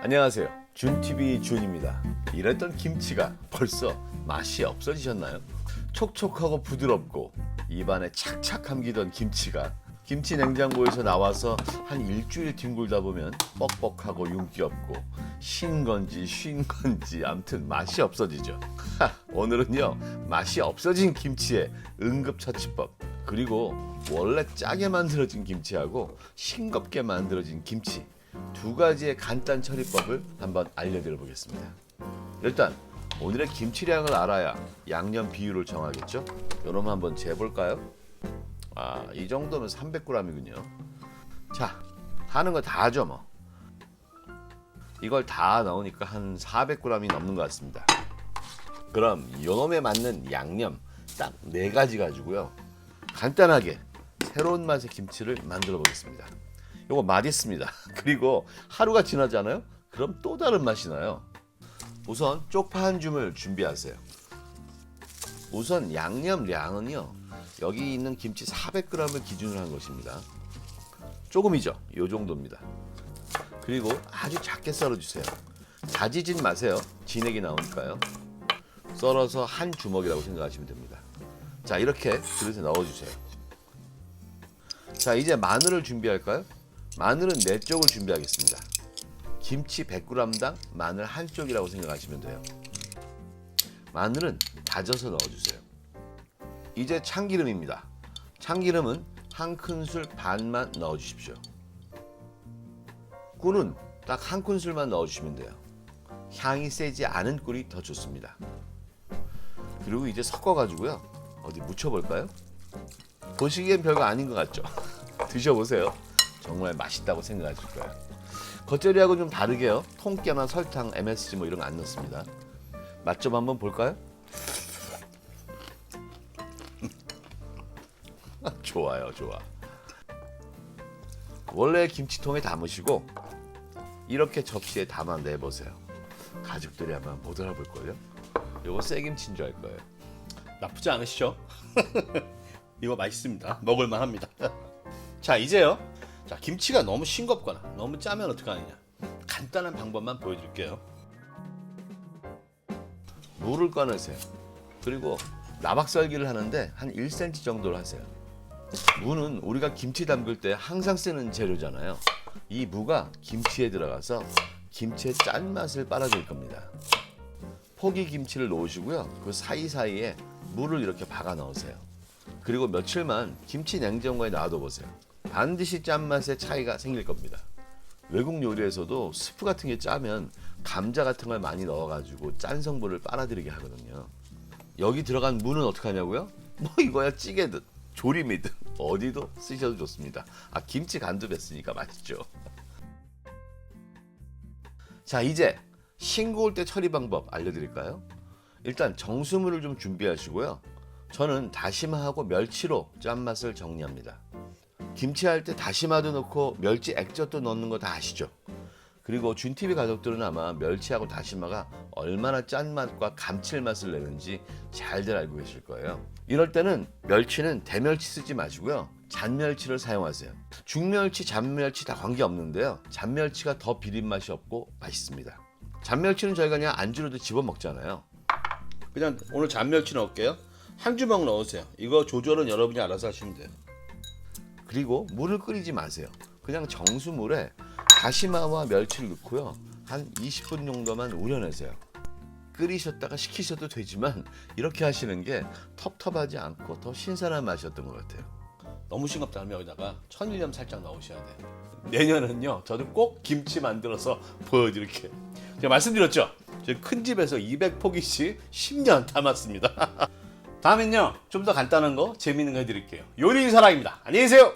안녕하세요. 준TV 준입니다. 이랬던 김치가 벌써 맛이 없어지셨나요? 촉촉하고 부드럽고 입안에 착착 감기던 김치가 김치 냉장고에서 나와서 한 일주일 뒹굴다 보면 뻑뻑하고 윤기 없고 신 건지 쉰 건지 암튼 맛이 없어지죠. 오늘은요, 맛이 없어진 김치의 응급처치법, 그리고 원래 짜게 만들어진 김치하고 싱겁게 만들어진 김치 두 가지의 간단 처리법을 한번 알려드려 보겠습니다. 일단 오늘의 김치량을 알아야 양념 비율을 정하겠죠. 여러분 한번 재볼까요? 이 정도면 300g이군요. 자, 하는 거 다 하죠 뭐. 이걸 다 넣으니까 한 400g이 넘는 것 같습니다. 그럼 요놈에 맞는 양념 딱 4가지 가지고요, 간단하게 새로운 맛의 김치를 만들어 보겠습니다. 요거 맛있습니다. 그리고 하루가 지나잖아요? 그럼 또 다른 맛이 나요. 우선 쪽파 한 줌을 준비하세요. 우선 양념량은요, 여기 있는 김치 400g을 기준으로 한 것입니다. 조금이죠? 요 정도입니다. 그리고 아주 작게 썰어주세요. 다지진 마세요. 진액이 나오니까요. 썰어서 한 주먹이라고 생각하시면 됩니다. 자, 이렇게 그릇에 넣어주세요. 자, 이제 마늘을 준비할까요? 마늘은 4쪽을 준비하겠습니다. 김치 100g당 마늘 한 쪽이라고 생각하시면 돼요. 마늘은 다져서 넣어주세요. 이제 참기름입니다. 참기름은 한 큰술 반만 넣어주십시오. 꿀은 딱 한 큰술만 넣어주시면 돼요. 향이 세지 않은 꿀이 더 좋습니다. 그리고 이제 섞어가지고요, 어디 묻혀볼까요? 보시기엔 별거 아닌 것 같죠? 드셔보세요. 정말 맛있다고 생각하실 거예요. 겉절이하고 좀 다르게요, 통깨나 설탕, MSG 뭐 이런 거 안 넣습니다. 맛 좀 한번 볼까요? 좋아요, 좋아. 원래 김치통에 담으시고 이렇게 접시에 담아 내보세요. 가족들이 아마 못 알아볼걸요? 요거 새김치인 줄 알 거예요. 나쁘지 않으시죠? 이거 맛있습니다. 먹을만 합니다. 자, 이제요. 자, 김치가 너무 싱겁거나 너무 짜면 어떡하느냐. 간단한 방법만 보여드릴게요. 물을 꺼내세요. 그리고 나박썰기를 하는데 한 1cm 정도로 하세요. 무는 우리가 김치 담글 때 항상 쓰는 재료잖아요. 이 무가 김치에 들어가서 김치의 짠맛을 빨아줄 겁니다. 포기 김치를 놓으시고요, 그 사이사이에 물을 이렇게 박아 넣으세요. 그리고 며칠만 김치 냉장고에 놔둬 보세요. 반드시 짠맛의 차이가 생길 겁니다. 외국 요리에서도 스프 같은 게 짜면 감자 같은 걸 많이 넣어가지고 짠 성분을 빨아들이게 하거든요. 여기 들어간 무는 어떻게 하냐고요? 뭐 이거야 찌개든 조림이든 어디도 쓰셔도 좋습니다. 김치 간도 뱄으니까 맛있죠. 자, 이제 싱거울 때 처리 방법 알려드릴까요? 일단 정수물을 좀 준비하시고요. 저는 다시마하고 멸치로 짠맛을 정리합니다. 김치할 때 다시마도 넣고 멸치 액젓도 넣는 거 다 아시죠? 그리고 준TV 가족들은 아마 멸치하고 다시마가 얼마나 짠맛과 감칠맛을 내는지 잘들 알고 계실 거예요. 이럴 때는 멸치는 대멸치 쓰지 마시고요, 잔멸치를 사용하세요. 중멸치, 잔멸치 다 관계없는데요, 잔멸치가 더 비린맛이 없고 맛있습니다. 잔멸치는 저희가 그냥 안주로도 집어 먹잖아요. 그냥 오늘 잔멸치 넣을게요. 한 주먹 넣으세요. 이거 조절은 여러분이 알아서 하시면 돼요. 그리고 물을 끓이지 마세요. 그냥 정수물에 다시마와 멸치를 넣고요, 한 20분 정도만 우려내세요. 끓이셨다가 식히셔도 되지만 이렇게 하시는 게 텁텁하지 않고 더 신선한 맛이었던 것 같아요. 너무 싱겁다 하면 여기다가 천일염 살짝 넣으셔야 돼요. 내년은요, 저도 꼭 김치 만들어서 보여드릴게요. 제가 말씀드렸죠? 저희 큰 집에서 200포기씩 10년 담았습니다. 다음엔요, 좀 더 간단한 거, 재밌는 거 해드릴게요. 요리 사랑입니다. 안녕히 계세요.